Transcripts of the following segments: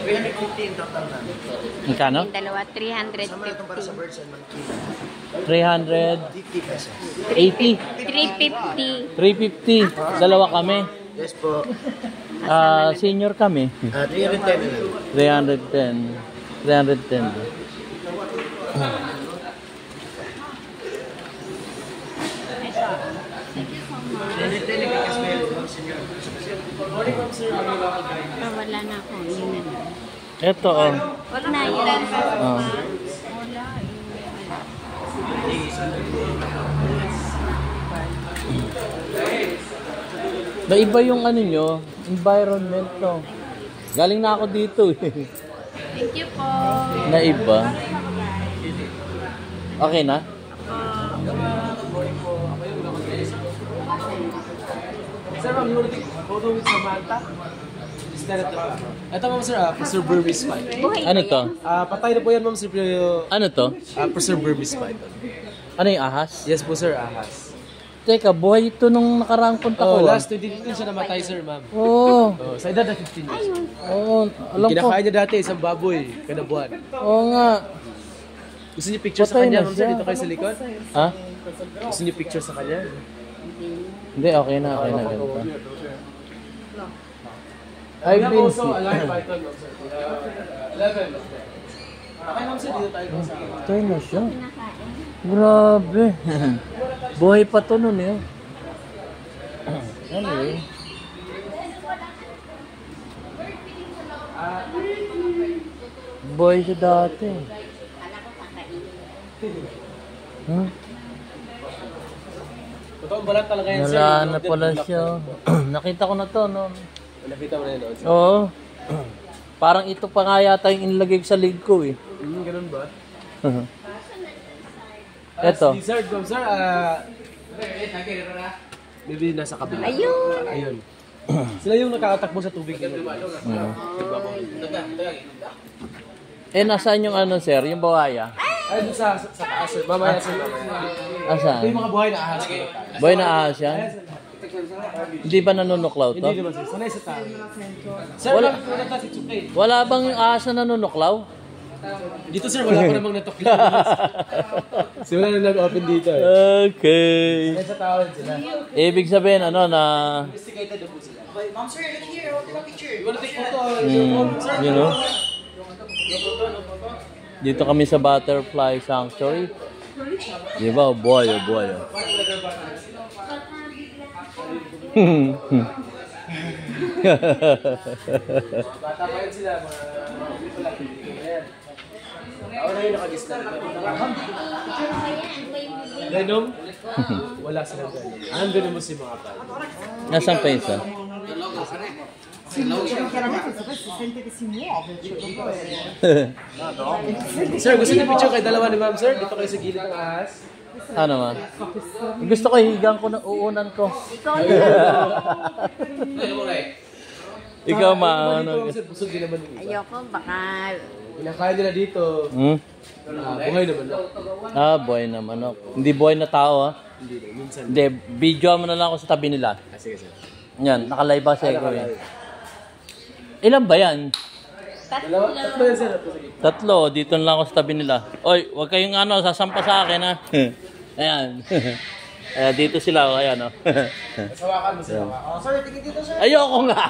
350 in total na. Magkano? Yung dalawa, Sama na itong para sa 350. birds and monkey. 300. 50 pesos. 80. 350. 350. Dalawa kami. Yes po. Senior kami. 310 na lang. 310. 310. Wala na ako. Yun na lang. Ito oh. Wag na yan. Oh. Naiba yung ano nyo, environment to. Galing na ako dito eh. Thank you po. Naiba. Okay na? Sir, ma'am, you want to take a photo with Samantha? Instead of the... Ito, ma'am, sir, preserved Burmese python. Buhay Ano ba to? yan? Patay na po yan, ma'am, sir, Ano to? preserved Burmese python. Ano yung ahas? Yes po, sir, ahas. Teka, buhay ito nung nakaraang punta ko. Last 2015 siya namatay, sir, ma'am. Oo. Sa edad na 15 years. Oo. Alam ko. Kinakain niya dati, isang baboy, kada buwan. Oo nga. Gusto niyo picture sa Patay kanya, na ma'am, sir, siya. dito kayo sa likod? Ha? Gusto niyo picture sa kanya? Hindi, okay na. Okay na ganito. I have also a live python, ma'am, sir. 11. Okay, ma'am, sir, dito tayo sa... Patay na siya. Grabe. Buhay pa to nun eh. Anyway. Buhay siya dati. Hmm? Totoong balat talaga yan, sir. Wala na pala siya. Nakita ko na to, no? Nakita mo na yun, sir. Oo. Parang ito pa nga yata yung inilagay sa leg ko eh. Ganun ba? Eto. Lizard, ma'am, sir, maybe nasa kabila. Ayun. Ayun. Sila yung nakakatakbo sa tubig. Eh, nasaan yung ano, sir? Yung bawaya? Ay, doon sa taas, sir. Mamaya, sir. Mamaya. Asaan? Ito yung mga buhay na ahas. Buhay na ahas yan? Hindi ba nanunuklaw to? Hindi naman, sir. Sanay sa tao. Sir, Wala. wala ta si Tsukay. Wala bang yung ahas na nanunuklaw? Dito, sir, wala pa namang natukla. Simula na nag-open dito. Okay. Sanay sa tao rin sila. Ibig sabihin, ano, na... Investigated na po sila. Ma'am sir, look here. Take a picture. You wanna take photo? You know? Dito kami sa Butterfly Sanctuary. Di ba? Buhay, buhay. Bata pa yun sila, mga people like Ayan. Ako na yun nakagis na. Venom? Wala silang venom. Anong venom mo si mga pa? Nasaan pa isa? Sir, gusto niyo picture kay dalawa ni ma'am, sir? Dito kayo sa gilid ng ahas. Ano man? Gusto ko higang ko na uunan ko. Ikaw maano? Sir, busog din naman yung isa. Ayoko, baka... Pinakain nila dito. Hmm? Buhay naman. Buhay na manok. Hindi buhay na tao, ha? Hindi na, minsan. Hindi, video mo na lang ako sa tabi nila. Sige, sir. Yan, nakalive ba siya? Ilan ba yan? Tatlo yan, sir. Tatlo, dito na lang ako sa tabi nila. Oy, huwag kayong ano, sasampa sa akin, ha? Ayan. Ayan, dito sila, ayan, oh. Sawakan mo sila. Sir, tingin dito sir. Ayoko nga.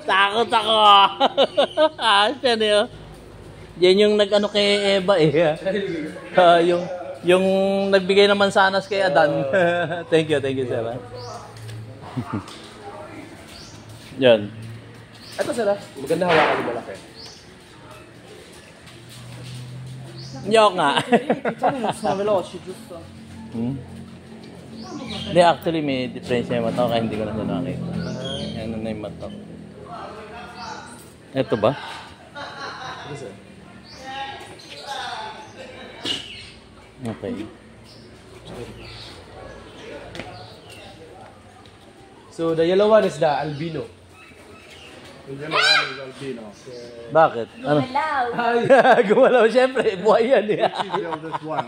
Takot ako. Siya na yun. Yan yung nag-ano kay Eva eh. Yung nagbigay ng mansanas kay Adan. Thank you, sir. Yan. Ito sila. Maganda hawakan yung malaki. Ayoko nga. Hindi, actually may difference yung mata kaya hindi ko na nakakita. Ano na yung mata. Ito ba? Ito sir. Okay. So the yellow one is the albino. The yellow one is albino. Bakit? Ano? Malaw. Gumalaw, syempre. Buhay yan eh. Which is the oldest one?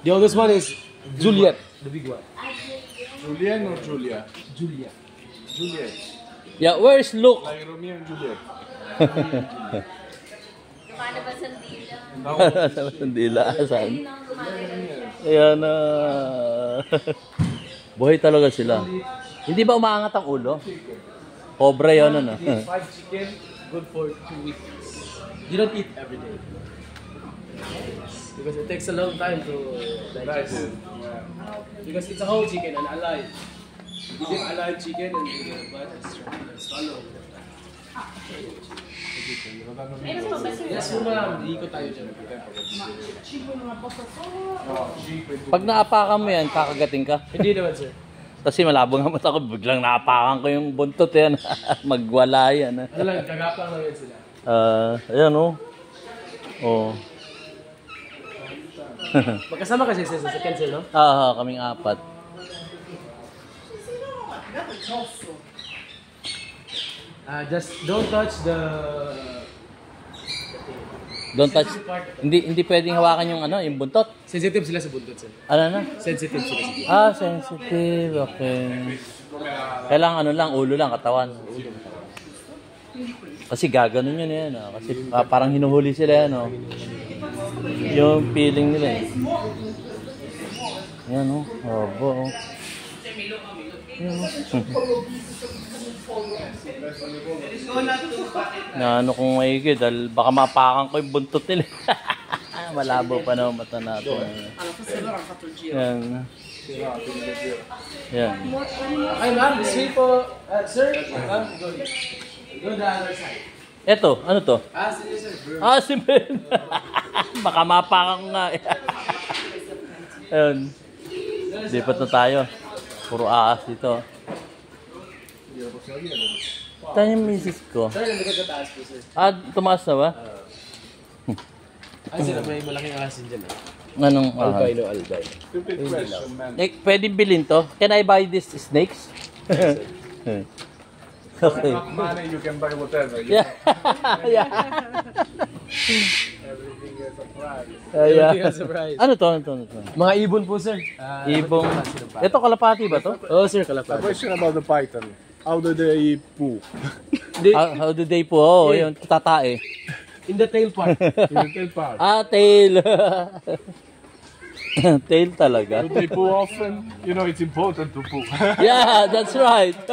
The oldest one is Juliet, the big one. Julian or Julia? Julia. Juliet. Yeah, where's Luke? Like Romeo and Juliet. Lumalabas ang dila. Sandila, asan? Ayan na. Buhay talaga sila. Hindi ba umaangat ang ulo? Cobra yun, ano? 5 chicken, good for 2 weeks. You don't eat every day. Because it takes a long time to digest. Because it's a whole chicken and alive. You give alive chicken and you bite and swallow. Meron pa ba sila? Yes, ma'am. Iikot tayo dyan. Pag naapakan mo yan, kakagating ka. Hindi naman, sir. Kasi malabo nga mata ko, biglang naapakan ko yung buntot yan. Magwala yan. Ano lang, kagapang lang yan sila. Ayan o. Oh. Magkasama kasi sa second, sir, no? Kaming apat. Just don't touch the... Don't touch. Hindi pwedeng hawakan yung ano, yung buntot. Sensitive sila sa buntot, sir. Ano na? Sensitive sila sa buntot. Sensitive. Okay. Kailangan ano lang, ulo lang, katawan. Kasi gaganon yun yan. Kasi parang hinuhuli sila yan. Yung feeling nila eh. Yan o. Obo. Na ano kung maigid, dahil baka mapakan ko yung buntot nila. Malabo pa na mata natin. Yan. Yan. Okay, ma'am. This way po. Sir, ma'am, go. Go the other side. Eto, ano to? Sige, sir. Si Ben. Baka mapakan ko nga. Ayun. Lipat na tayo. Puro aas dito. Tayo yung misis ko. Sir, nandito ka taas po, sir. Tumaas na ba? Sir, may malaking asin dyan. Anong? Albino. Stupid question, man. Pwede bilhin to? Can I buy this snakes? Okay. Enough money, you can buy whatever. Yeah. Yeah. Everything is a prize. Everything has a price. Ano to? Mga ibon po, sir. Ibong. Ito kalapati ba to? Oo, sir, A kalapad. question about the python. How do they poo? How do they po? Yung tatae. In the tail part. In the tail part. Tail. Tail talaga. Do they poo often? You know, it's important to poo. Yeah, that's right. So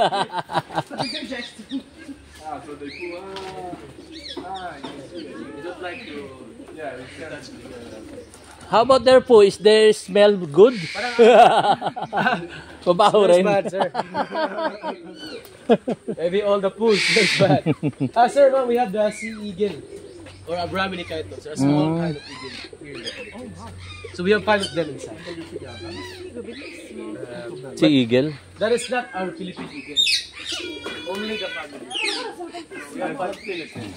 they poo. You don't like to... Yeah, it's touch. How about their poo? Is their smell good? Mabaho rin. Bad, sir. Maybe all the pools smells bad. Sir, ma'am, we have the sea eagle. Or a Brahmini kite, sir. A small kind of eagle. Here in the Philippines. So we have 5 of them inside. Si Eagle. That is not our Philippine eagle. Only the family. We have 5 Philippines.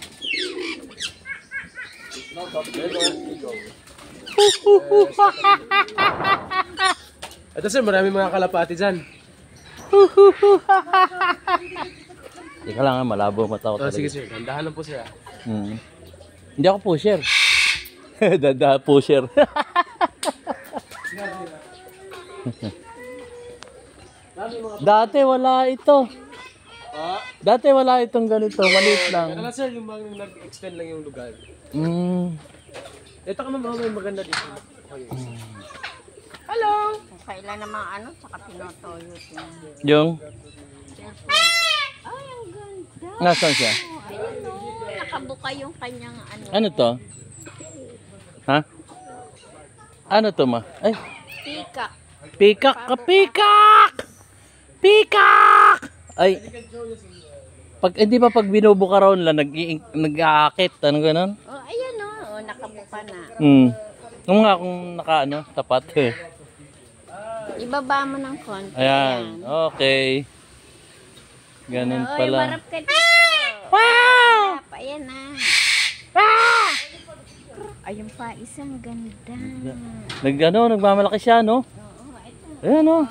It's not a little eagle. Ito, sir, marami mga kalapati dyan. Ika lang nga, malabo mata ko talaga. Sige, sir. Dandahan lang po, sir. Hindi ako pusher. Dada pusher. Dati wala ito. Dati wala itong ganito. Maliit lang. Kaya lang, sir, yung mga nag-extend lang yung lugar. Ito ka mga maganda dito. Hello! Kailan naman ano, saka pinotoyo. Yung? Ay, ang ganda. Nasaan siya? Ayun o, nakabuka yung kanyang ano. Ano to? Ha? Ano to ma? Ay, Peacock. pikak ka pikak! Pikak! Ay, hindi ba pag binubuka raw nila, nag-aakit, ano ganon? Oh, ayan o, nakabuka na. Kung nga kung naka tapat eh. Ibaba mo ng konti. Ayan, okay. Ganun Oy, pala. marap ka dito. Wow! Ayan na. Ayun pa, isang ganda. Nagmamalaki siya, no? Oo, ito. Ayan, no?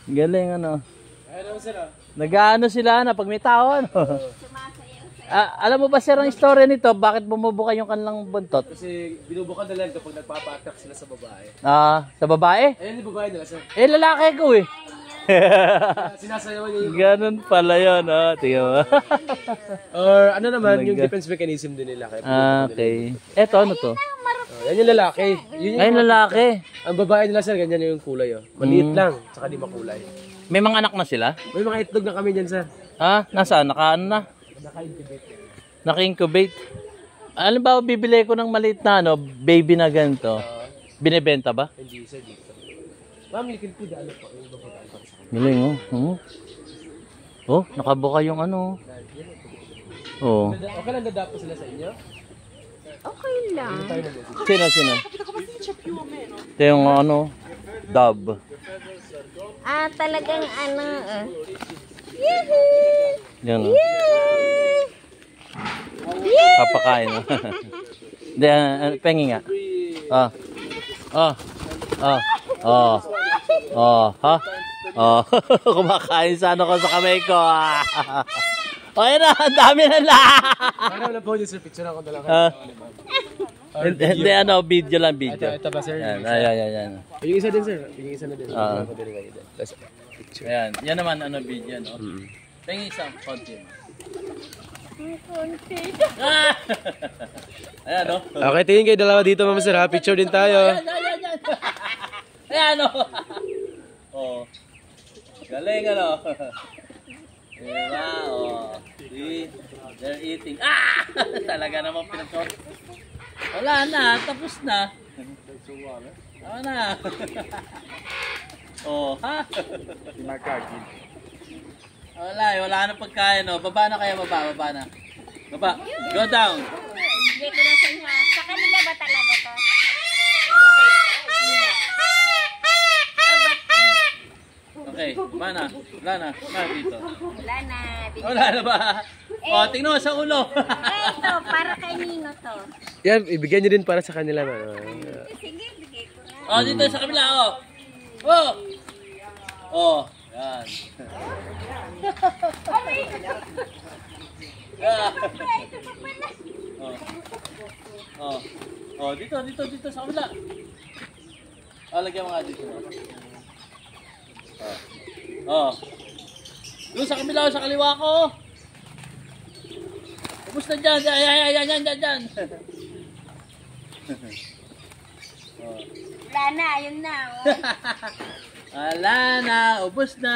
Galing, ano? Ayun, sir. Nag-ano sila na pag may tao, ano? Sumasayaw. Alam mo ba sir ang istorya nito? Bakit bumubuka yung kanilang buntot? Kasi binubukan nila ito pag nagpapa-attack sila sa babae. Sa babae? Ayan yung babae nila, sir. Lalaki ko eh. Sinasayawan niya yung... Ganun pala yun, oh. Tingnan mo. Or ano naman, yung Talaga. defense mechanism din nila. Kaya Okay. Eto, ano to? yan yung lalaki. Yun yung, Ay, lalaki. ang babae nila sir, ganyan yung kulay. Oh. Maliit lang, tsaka di makulay. May mga anak na sila? May mga itlog na kami dyan sir. Ha? Nasaan? Naka-ano na? Naka-incubate. Alam ba, bibili ko ng maliit na ano, baby na ganito. Binebenta ba? Hindi sir, dito. Ma'am, you can put the ano po, yung babagaan para sa kanya. Galing, oh. Oh, nakabuka yung ano. Oh. Okay lang dadapo sila sa inyo? Okay lang. Tayo na message. Sino? Ito yung ano, dub. Talagang ano, Yehey! Yan, oh. Yehey! Papakain, oh. Hindi, pengi nga. Ah. Ha? Kumakain sa ano ko sa kamay ko. Oh, yan na, ang dami na lang. Parang lang po yun sir, picture ako na lang. Hindi, ano, video lang, video. Ito ba sir? Yan, yan. Yung isa din sir, yung isa na din. Ah. Ako din kayo din. Tapos, picture. Ayan, yan naman, ano, video, no? Pengi isang konti. Ah! Ayan, no? Okay, tingin kayo dalawa dito ma'am sir ha. Picture din tayo. Ayan, no? Oh. Galing, ano? Diba, oh. See? They're eating. Ah! Talaga naman pinag-short. Wala na, tapos na. Tama na. Oh, ha? Wala na pagkain, no? Baba na kayo, baba na. Baba, go down. Hindi ko na sa inyo. Sa kanila ba talaga to? Okay, wala na dito. Wala na. Wala na ba? Oh, tingnan mo sa ulo. Ito, para kay Nino to. Yan, ibigyan nyo din para sa kanila ma'am. Sige, bigay ko na. Oh, dito sa kabila, oh. Oh. Oh, yan. Oh, dito sa kabila. Lagyan mo nga dito. Oh. Doon sa kabila, sa kaliwa ko. Ubus na dyan. Yan. Wala na, ayun na. Oh. Wala na, ubus na.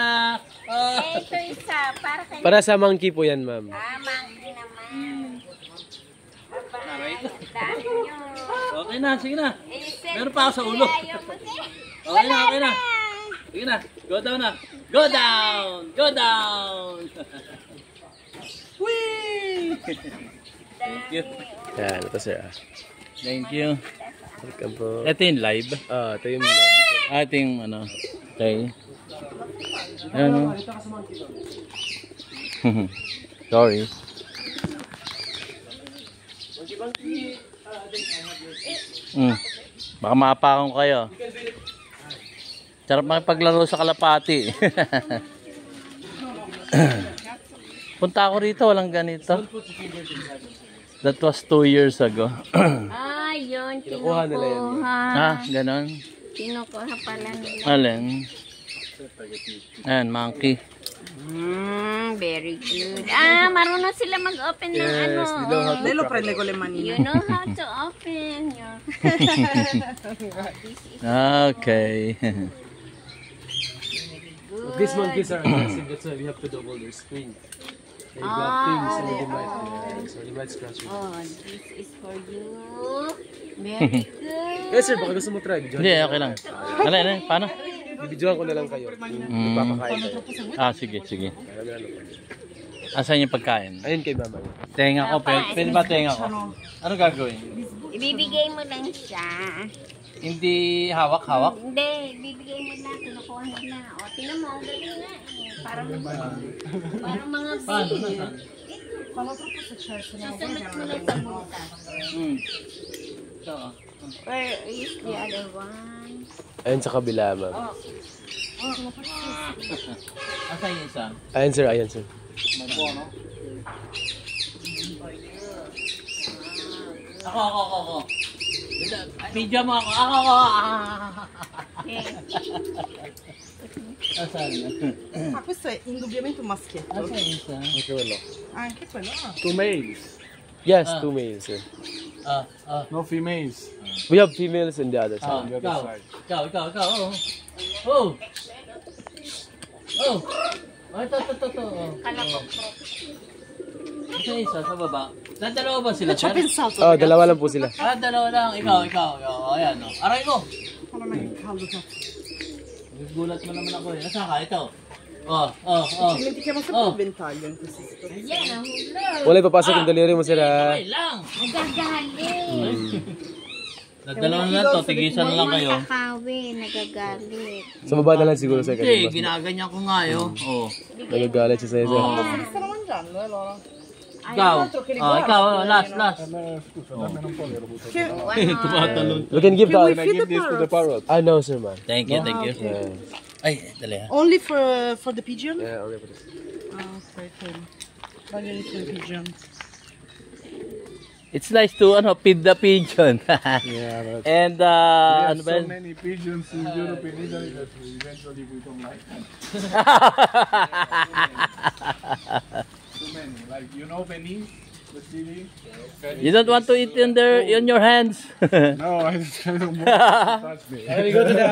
Oh. Ito isa, para kay Para sa monkey po yan ma'am. monkey naman. Bye-bye. Dami nyo. Okay na, sige na. Eh, Meron pa ako sa ulo. ayaw mo, sir. Okay na. Sige na, go down na. Go down. Whee! Thank you. Yan, ito sir ah. Thank you. Welcome po. Ito yung live. Ito yung Ito yung ano. Okay. Ano? Sorry. Baka maapakan ko kayo. Sarap makipaglaro sa kalapati. Punta ako rito, walang ganito. That was 2 years ago. Yun, Kinukuha nila yan. Ganon. Kinukuha pala nila. Alin? Ayan, monkey. Very good. Marunong sila mag-open ng ano. You know how to open your... Okay. These monkeys are aggressive, that's why we have to double their screen. They got things so they might scratch you. Oh, this is for you. Very good. Yes sir, baka gusto mo try. Hindi, okay lang. Alin, paano? Bibidyohan ko na lang kayo. Magpapakain kayo. Sige. Asan yung pagkain? Ayun kay mama. Tenga ko, pwede ba tenga ko? Ano gagawin? Ibibigay mo lang siya. Hindi hawak-hawak? Hindi, ibibigay mo na. Kinukuha mo na. O, tinan mo, ang galing na eh. Parang mga Paano? bee. Nasaan? Susunod mo lang sa butas. So, Where is the other one? Ayun sa kabila ma'am. asan yung isa? Ayun sir. Magbo, no? Ako. Video mo ako. Ako. Okay. Asan? Ah, questo è indubbiamente un maschietto. Asan isa? Anche quello. Anche quello. Ah. 2 males. Yes, Ah. 2 males, sir. No females. We have females in the other side. Ah, the other ikaw. side. Ikaw. Oh. Oh. Oh, ito. Oh. Kalapok. Isa sa baba. Dalawa ba sila, Ci ho sir? pensato. Oh, ragazzi. dalawa lang po sila. Ah, dalawa lang. Ikaw. Oh, ayan, oh. Aray ko. Non è caldo, cazzo. Gulat mo naman ako eh. Asa ka? Ito. Oh. Ci dimentichiamo sempre Oh. il ventaglio in queste situazioni. Yan, ang hulog. Wala ipapasok yung daliri mo, sir, ha? Okay lang. Nagagalit. Dalawa na lang to. Tigisan na lang kayo. Kakawin, nagagalit. Sa baba na lang siguro, sir. Hindi, Kasi mas ginaganyan ko nga yun. Oh. nagagalit siya sa'yo, sir. Oh. Li stanno mangiando, allora. Ikaw. Oh, ikaw. Last. Scusa, dammi un po' l'ero buttato. Tumatalon. We can give Can we the... feed the Give this to the parrots? parrot. No, sir, man. Thank you. Yeah. Ay, dali ha. Only for the pigeon? Yeah, okay po. Ah, okay, cool. Voglio di più il pigeon. It's nice to feed the pigeon. Yeah, but And we have ano ba? so many pigeons in Europe and Italy that eventually we don't like them. Too many. Like, you know Venice, the city? You don't want to eat in your hands. No, I don't want to touch me. We go to the...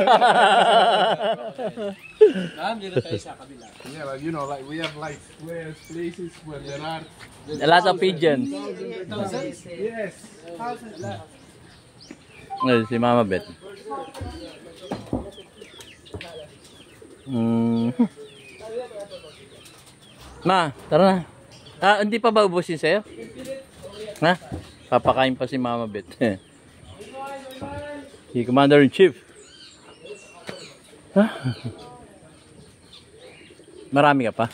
Dito tayo sa kabila. Yeah, but you know, like we have like squares, places where there are A lot of pigeons. yes. Ay, si Mama Beth. Ma, tara na. Ah, hindi pa ba ubusin sa'yo? Ha? Papakain pa si Mama Beth. Si Commander-in-Chief. Ha? Marami ka pa?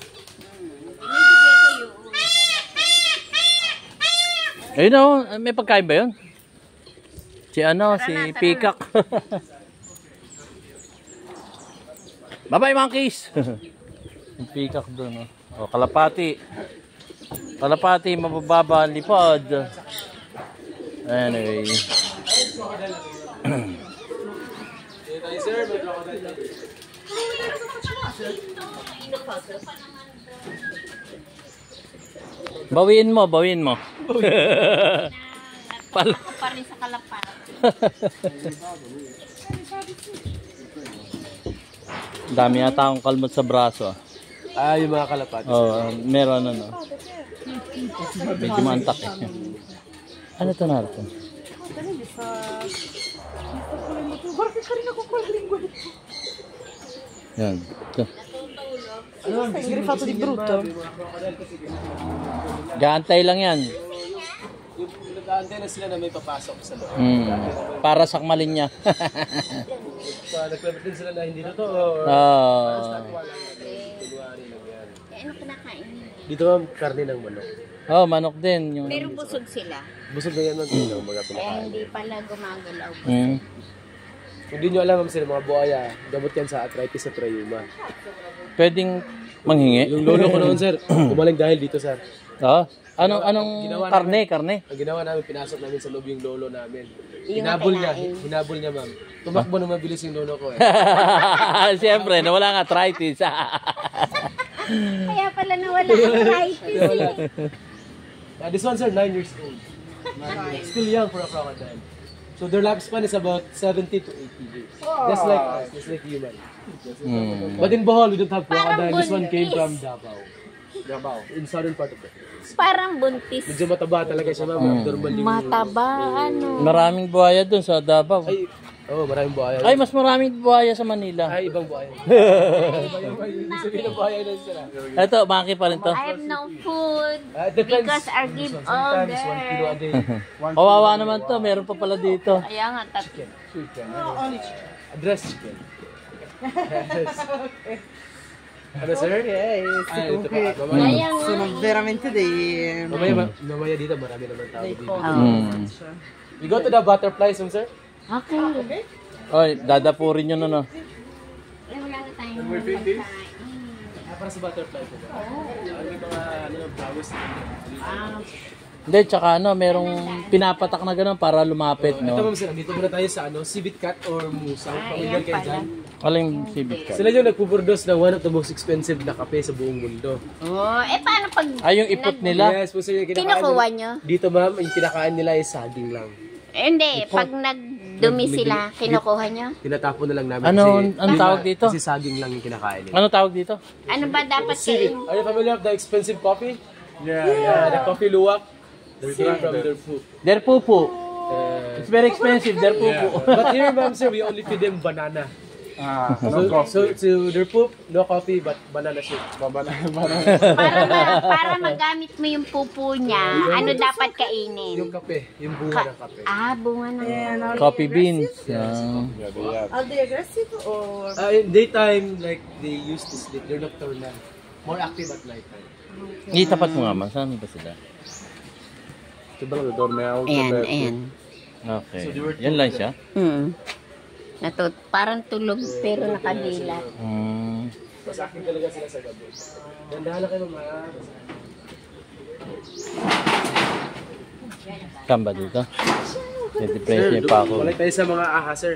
Ayun o, may pagkain ba yun? Si si Peacock. Bye-bye monkeys! Yung Peacock doon, o. Kalapati. Kalapati, mabababa, lipad. Anyway. Bawiin mo. Ako pa rin sa kalapat. Dami yata akong kalmot sa braso. Ah, yung mga kalapati. Oh, meron medyo mantak eh. Ano ito natin? Guarda che carino con quella linguetta. Yan. Ito. Sei ingrifato di brutto? Gaantay lang yan. Yung nag-aantay na sila na may papasok sa loob. Para sakmalin niya. Nagpapit din sila na hindi totoo. Ano kinakain niyo? Dito ma'am, karne ng manok. Oh, manok din. Yung... Pero busog sila. Busog na yan ma'am, hindi mga Kaya pinakain. hindi pala gumagalaw. Kung di nyo alam ma'am sila, mga buhaya, gamot yan sa arthritis sa trayuma. Pwedeng manghingi? Yung lolo ko noon sir, umaling dahil dito sir. Oh? Anong karne? Ang ginawa namin, pinasok namin sa loob yung lolo namin. Yung Hinabol niya ma'am. Tumakbo na mabilis yung lolo ko eh. Siyempre, nawala nga arthritis. Kaya pala nawala ang arthritis. This one sir, 9 years old. Still young for a crocodile. So their lifespan is about 70 to 80 years. Just like us, just like human. But in Bohol, we don't have crocodile. This one came from Davao. In southern part of the Philippines. Parang buntis. Medyo mataba talaga siya ma'am. Abnormal yung... Mataba, ano. Maraming buhaya dun sa Davao. maraming buhaya. Ay, mas maraming buhaya sa Manila. Ay, ibang buhaya. Hindi sabihin ng buhaya na sila. Ito, maki pa rin to. I have no food It depends. because I give all Sometimes 1 kilo a there. day. Kawawa naman to, meron pa pala dito. Kaya nga, tatlo. Address chicken. Ano sir? Yes. Ito pa. Kaya nga. Sono veramente dei... Mamaya dito, marami naman tao dei dito. poveri. We go to the butterflies, sir? Okay. Oy, dadapurin nyo na no. Wala na tayong Para sa butterfly po ba? Ano yung mga flowers? Hindi, tsaka ano, merong pinapatak na gano'n para lumapit, Ito no? ma'am sir, dito muna tayo sa Civet Cat or Musang. Pamilyar kayo dyan. Aling civic ka. Sila yung nagpuproduce ng one of the most expensive na kape sa buong mundo. Oh, paano pag Ay, yung ipot nila. Yes, po sir, yung kinakain kinukuha nila. nyo? Dito ma'am, yung kinakain nila is saging lang. Hindi, pag nagdumi sila, kinukuha nyo? Tinatapon na lang namin Anong tawag dito? Kasi saging lang yung kinakain nila. Ano tawag dito? Ano ba dapat Civet. kain? Are you familiar with the expensive coffee? Yeah. The coffee luwak. They're came from their food. Their pupu. It's very expensive, their pupu. But here ma'am sir, we only feed them banana. So their poop, no coffee, but banana shake. Para magamit mo yung pupo niya, ano dapat kainin? Yung kape, yung bunga ng kape. Bunga ng Coffee beans. Are they aggressive or? In daytime, like they used to sleep, they're nocturnal. More active at nighttime. Itapat mo nga man, saan ba sila? Ayan. Okay. Yan lang siya? Parang tulog pero nakadilat. Mas active talaga sila sa gabi. Dandahan na kayo mga. Kamba dito. Depression pa ako. Balik tayo sa mga aha, sir.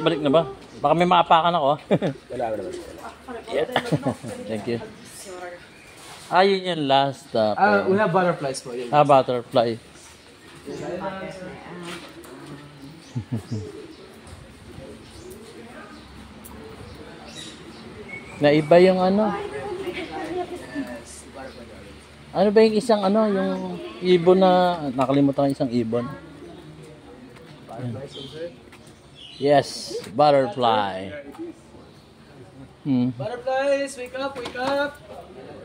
Balik na ba? Baka may maapakan ako. Wala ka naman. Thank you. Yun yung last. We have butterflies po. Yun. Butterfly. Naiba yung ano. Ano ba yung isang ano, yung ibon na, nakalimutan ko isang ibon. Yes, butterfly. Butterflies, wake up, wake up!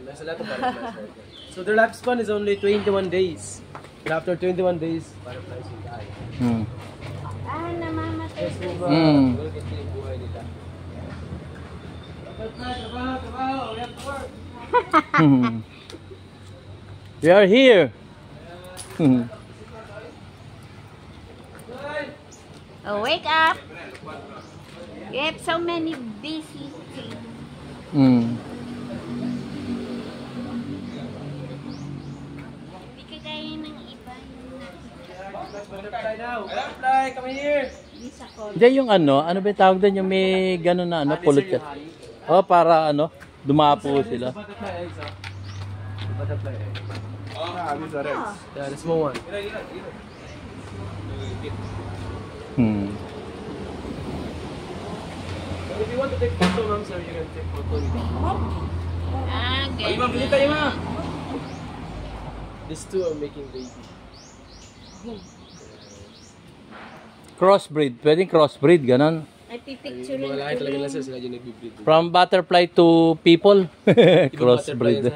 There's a lot of butterflies. So their lifespan is only 21 days. And after 21 days, butterflies will die. Namamatay. We'll get yung buhay nila. Trabaho, we have to work. We are here. Wake up. You have so many busy things. Hindi ka gaya ng iba. Butterfly now. Butterfly, come here. Hindi yung ano ba yung tawag doon yung may gano'n na ano, pulot ka. Para ano, dumapo sila. Butterfly eggs, Butterfly eggs. These are eggs. Yeah, the small one. If you want to take photo, ma'am, sir, you can take photo. Ganyan. These two are making baby. Crossbreed, pwedeng crossbreed, ganon. Ay, pipicture Mga lahi lang. talaga lang sir, sila yung nagbibreed. From butterfly to people. Crossbreed.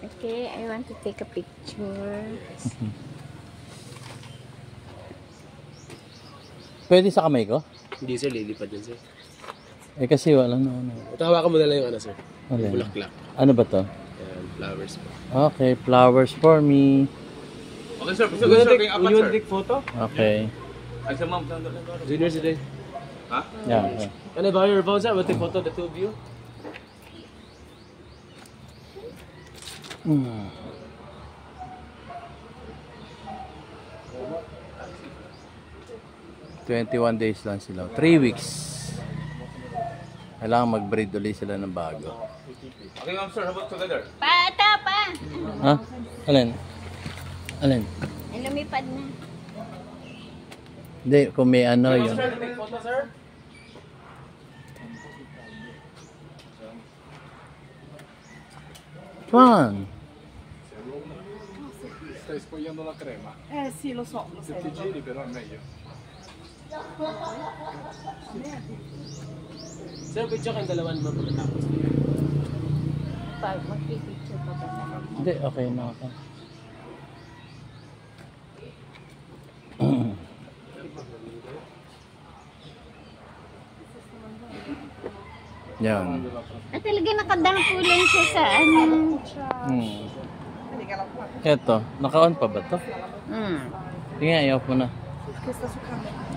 Okay, I want to take a picture. Pwede sa kamay ko? Hindi sir, lilipad yun sir. Kasi wala na ano. Ito hawakan mo na lang yung ano sir. Ano Yung yun? bulaklak. Ano ba to? Ayan, flowers po. Okay, flowers for me. Okay, sir. You want to take photo? Okay. Ay, sa ma'am. Junior today. Yeah. Okay. Can I borrow your phone sir? We'll take photo, the two of you. 21 days lang sila. 3 weeks. Kailangan mag-breed ulit sila ng bago. Okay, ma'am, sir. How about together? Ata pa! Ha? Alin? Alin? Ay, lumipad na. Hindi, kung may ano yun. Take photo sir? Juan! Stai spogliando la crema. Sì, lo so. Se ti giri però è meglio. Sir, picture kang dalawa naman pagkatapos. Pag magpipicture pa ba sa Hindi, okay na ako. Yan. talaga nakadampo lang siya sa ano. Eto, naka-on pa ba to? Hmm. Tingnan, i-off mo na. Che sta su camera.